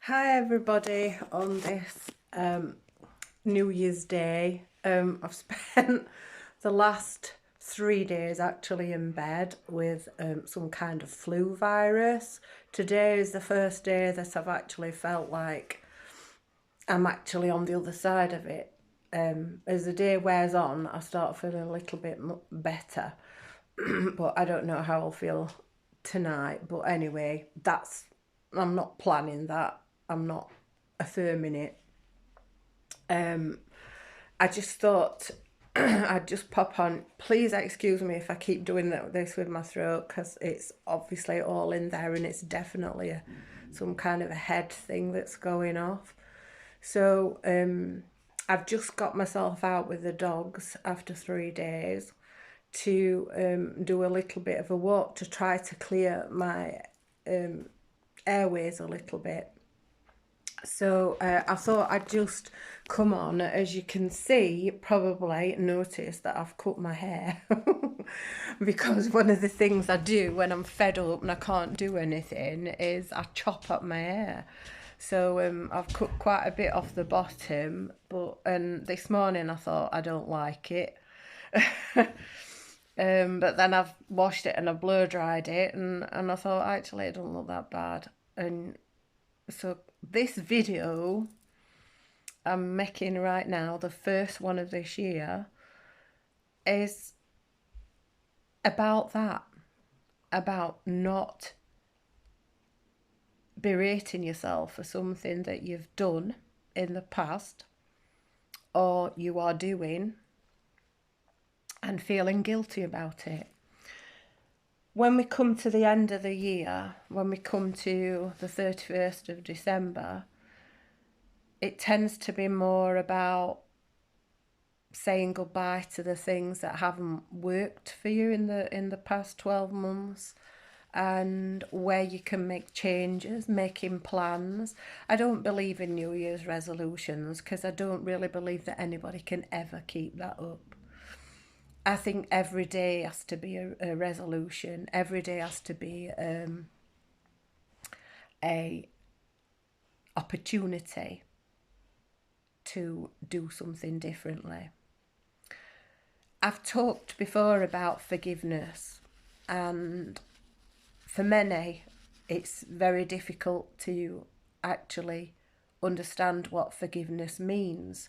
Hi everybody on this New Year's Day. I've spent the last 3 days actually in bed with some kind of flu virus. Today is the first day that I've actually felt like I'm actually on the other side of it. As the day wears on, I start feeling a little bit better, but I don't know how I'll feel tonight. But anyway, I'm not planning that. I'm not affirming it. Um, I just thought I'd just pop on. Please excuse me if I keep doing this with my throat because it's obviously all in there and it's definitely some kind of a head thing that's going off. So I've just got myself out with the dogs after 3 days to do a little bit of a walk to try to clear my airways a little bit. So I thought I'd just come on. As you can see, probably notice that I've cut my hair because one of the things I do when I'm fed up and I can't do anything is I chop up my hair. So I've cut quite a bit off the bottom, but this morning I thought I don't like it. But then I've washed it and I blow dried it, and I thought actually it don't look that bad. And so this video I'm making right now, the first one of this year, is about that, about not berating yourself for something that you've done in the past or you are doing and feeling guilty about it. When we come to the end of the year, when we come to the 31st of December, it tends to be more about saying goodbye to the things that haven't worked for you in the past 12 months, and where you can make changes, making plans. I don't believe in New Year's resolutions because I don't really believe that anybody can ever keep that up. I think every day has to be a resolution. Every day has to be a opportunity to do something differently. I've talked before about forgiveness, and for many, it's very difficult to actually understand what forgiveness means.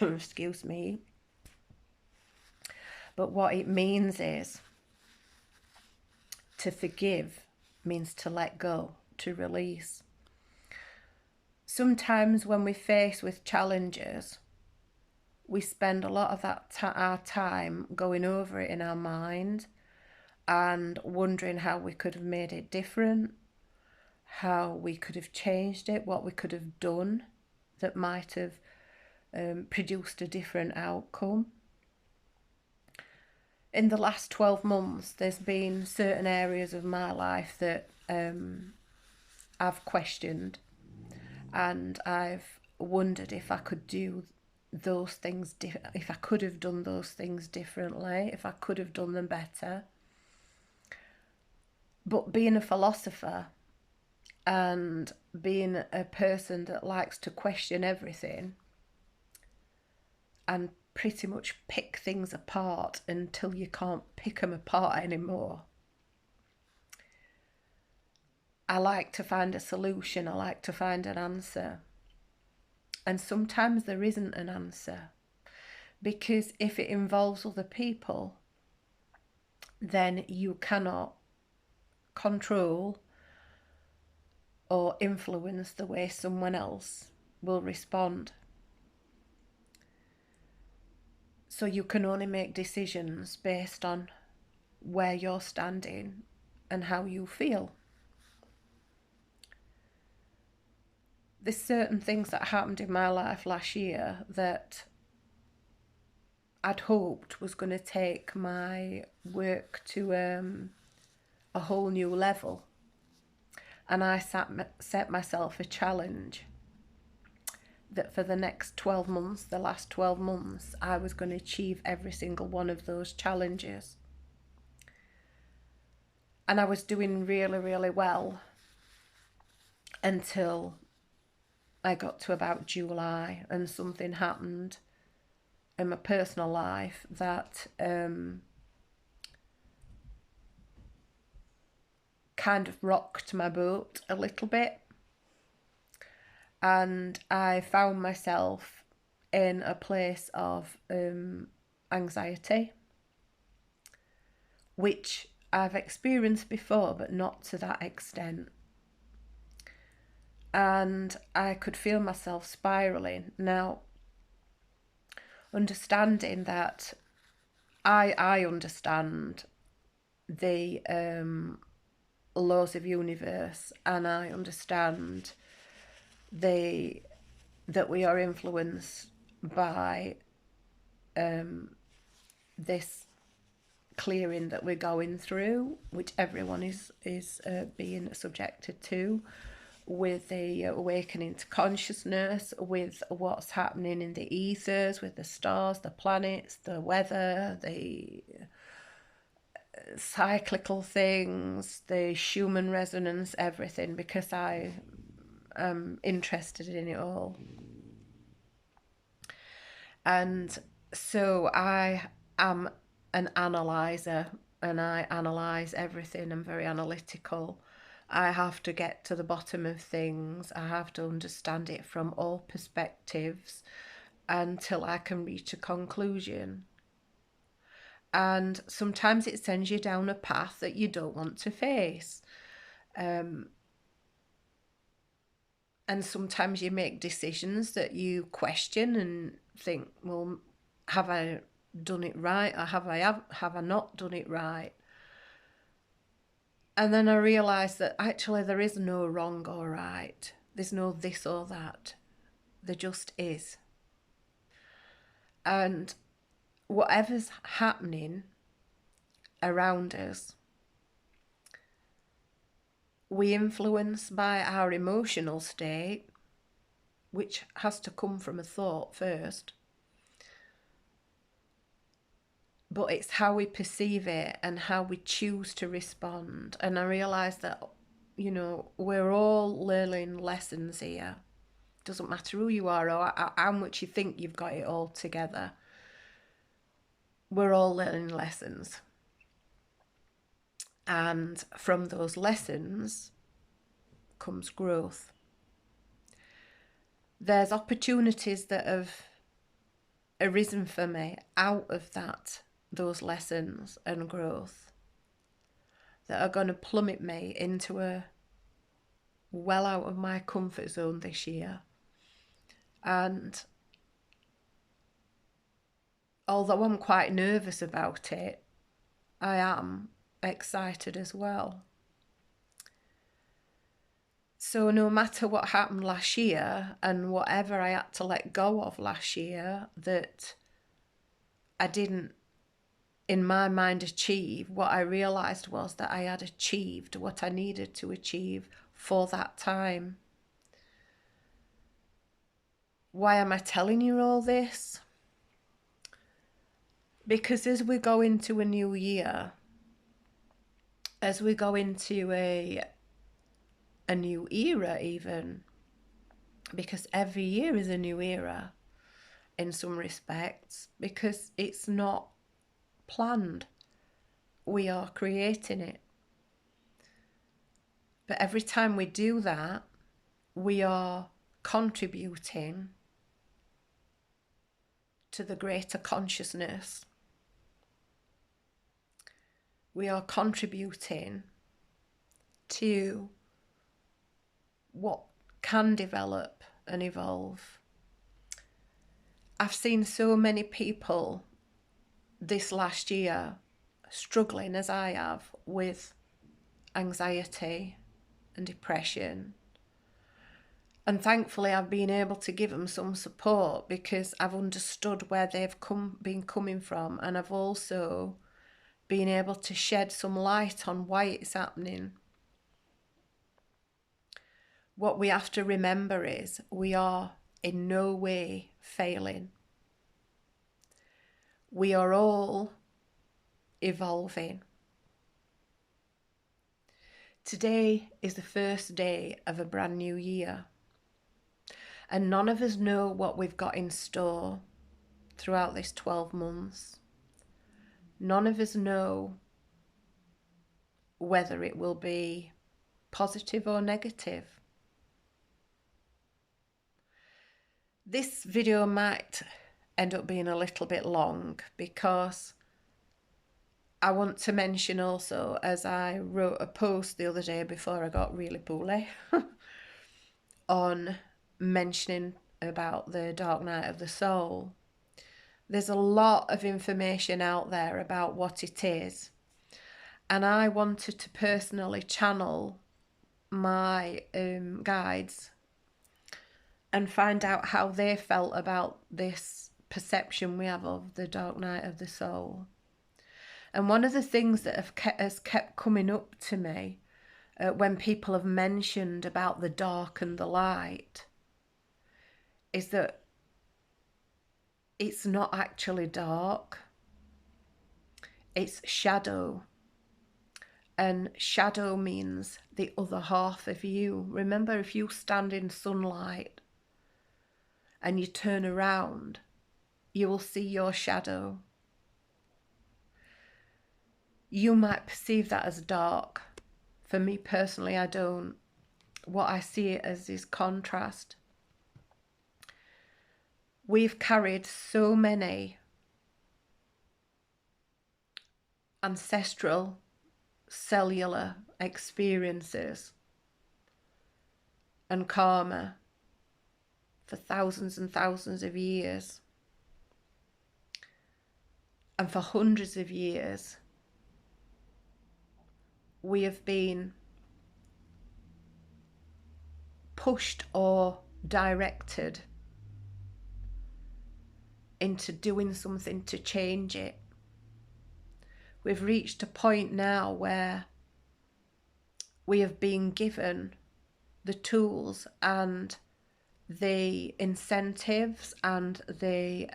Excuse me. But what it means is to forgive means to let go, to release. Sometimes when we're faced with challenges, we spend a lot of our time going over it in our mind and wondering how we could have made it different, how we could have changed it, what we could have done that might have produced a different outcome. In the last 12 months, there's been certain areas of my life that I've questioned, and I've wondered if I could do those things, if I could have done those things differently, if I could have done them better. But being a philosopher and being a person that likes to question everything and pretty much pick things apart until you can't pick them apart anymore, I like to find a solution. I like to find an answer. And sometimes there isn't an answer, because if it involves other people, then you cannot control or influence the way someone else will respond. So you can only make decisions based on where you're standing and how you feel. There's certain things that happened in my life last year that I'd hoped was going to take my work to a whole new level. And I set myself a challenge that for the next 12 months, the last 12 months, I was going to achieve every single one of those challenges. And I was doing really, really well. until I got to about July and something happened in my personal life that kind of rocked my boat a little bit, and I found myself in a place of anxiety, which I've experienced before, but not to that extent. And I could feel myself spiraling. Now, understanding that I understand the laws of universe, and I understand that we are influenced by this clearing that we're going through, which everyone is being subjected to, with the awakening to consciousness, with what's happening in the ethers, with the stars, the planets, the weather, the cyclical things, the Schumann resonance, everything, because I am interested in it all. And so I am an analyzer, and I analyze everything. I'm very analytical. I have to get to the bottom of things. I have to understand it from all perspectives until I can reach a conclusion. And sometimes it sends you down a path that you don't want to face. And sometimes you make decisions that you question and think, well, have I done it right, or have I not done it right? And then I realised that actually there is no wrong or right. There's no this or that. There just is. And whatever's happening around us, we influence by our emotional state, which has to come from a thought first. But it's how we perceive it and how we choose to respond. And I realised that, you know, we're all learning lessons here. Doesn't matter who you are or how much you think you've got it all together. We're all learning lessons. And from those lessons comes growth. There's opportunities that have arisen for me out of those lessons and growth, that are going to plummet me into a well out of my comfort zone this year. And although I'm quite nervous about it, I am excited as well. So no matter what happened last year and whatever I had to let go of last year that I didn't, in my mind, achieve, what I realised was that I had achieved what I needed to achieve for that time. Why am I telling you all this? Because as we go into a new year, as we go into a new era even, because every year is a new era in some respects, because it's not planned. We are creating it. But every time we do that, we are contributing to the greater consciousness. We are contributing to what can develop and evolve. I've seen so many people this last year struggling, as I have, with anxiety and depression. And thankfully I've been able to give them some support because I've understood where they've been coming from, and I've also been able to shed some light on why it's happening. What we have to remember is we are in no way failing. We are all evolving. Today is the first day of a brand new year, and none of us know what we've got in store throughout this 12 months. None of us know whether it will be positive or negative. This video might end up being a little bit long because I want to mention also, as I wrote a post the other day before I got really poorly on mentioning about the dark night of the soul. There's a lot of information out there about what it is, and I wanted to personally channel my guides and find out how they felt about this perception we have of the dark night of the soul. And one of the things that has kept coming up to me when people have mentioned about the dark and the light is that it's not actually dark, it's shadow. And shadow means the other half of you. Remember, if you stand in sunlight and you turn around, you will see your shadow. You might perceive that as dark. For me personally, I don't. What I see it as is contrast. We've carried so many ancestral cellular experiences and karma for thousands and thousands of years. And for hundreds of years, we have been pushed or directed into doing something to change it. We've reached a point now where we have been given the tools and the incentives and the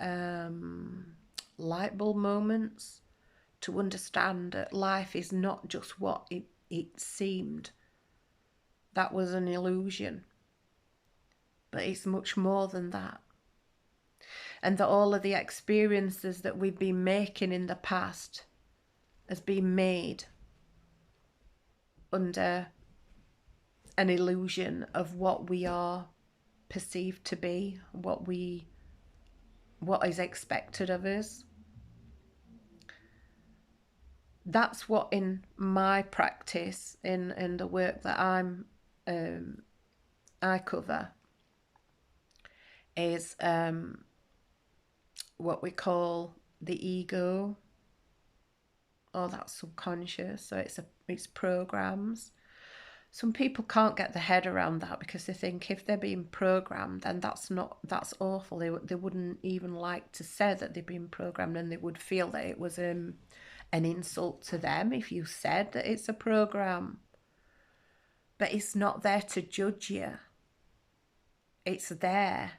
light bulb moments to understand that life is not just what it seemed. That was an illusion. But it's much more than that. And that all of the experiences that we've been making in the past has been made under an illusion of what we are perceived to be, what is expected of us. That's what in my practice, in the work that I cover, is what we call the ego, or that subconscious. So it's programs. Some people can't get their head around that because they think if they're being programmed, then that's awful. They wouldn't even like to say that they've been programmed, and they would feel that it was an insult to them if you said that it's a program. But it's not there to judge you. It's there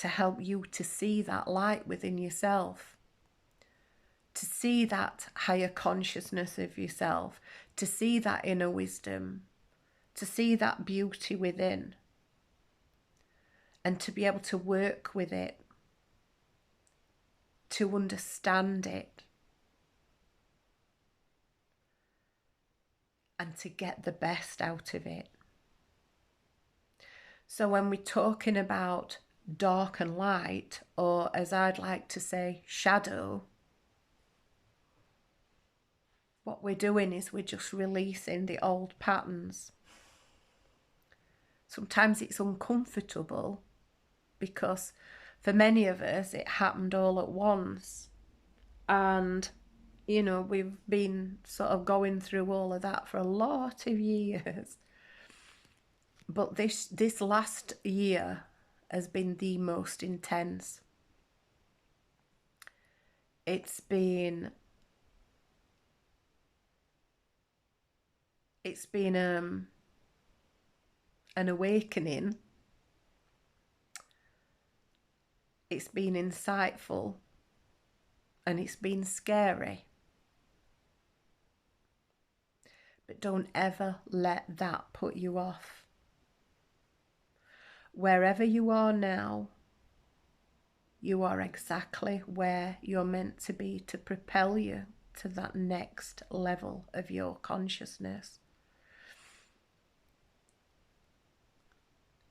to help you to see that light within yourself, to see that higher consciousness of yourself, to see that inner wisdom, to see that beauty within, and to be able to work with it, to understand it, and to get the best out of it. So when we're talking about dark and light, or as I'd like to say, shadow, what we're doing is we're just releasing the old patterns. Sometimes it's uncomfortable because for many of us it happened all at once, and you know, we've been sort of going through all of that for a lot of years. But this last year has been the most intense. It's been an awakening. It's been insightful, and it's been scary. But don't ever let that put you off. Wherever you are now, you are exactly where you're meant to be to propel you to that next level of your consciousness.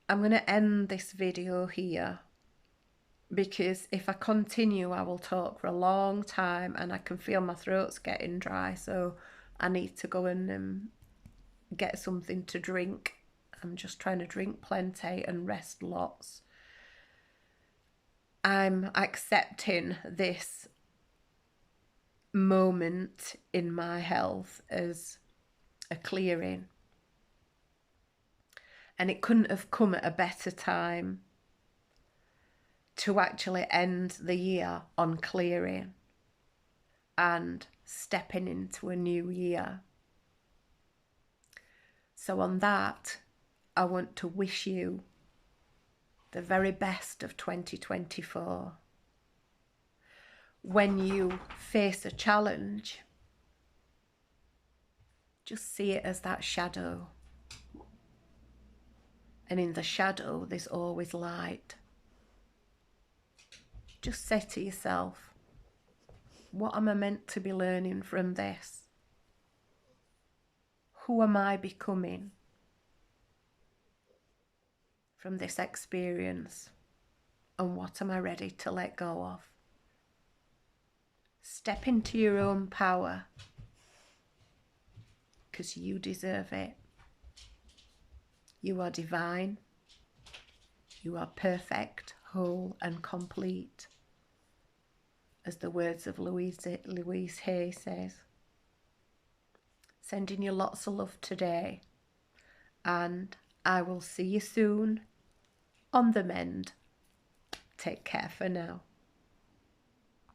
I'm going to end this video here, because if I continue I will talk for a long time and I can feel my throat's getting dry, so I need to go and get something to drink. I'm just trying to drink plenty and rest lots. I'm accepting this moment in my health as a clearing, and it couldn't have come at a better time to actually end the year on clearing and stepping into a new year. So on that, I want to wish you the very best of 2024. When you face a challenge, just see it as that shadow. And in the shadow, there's always light. Just say to yourself, what am I meant to be learning from this? Who am I becoming from this experience? And what am I ready to let go of? Step into your own power, because you deserve it. You are divine. You are perfect, whole and complete, as the words of Louise Hay says. Sending you lots of love today, and I will see you soon on the mend. Take care for now.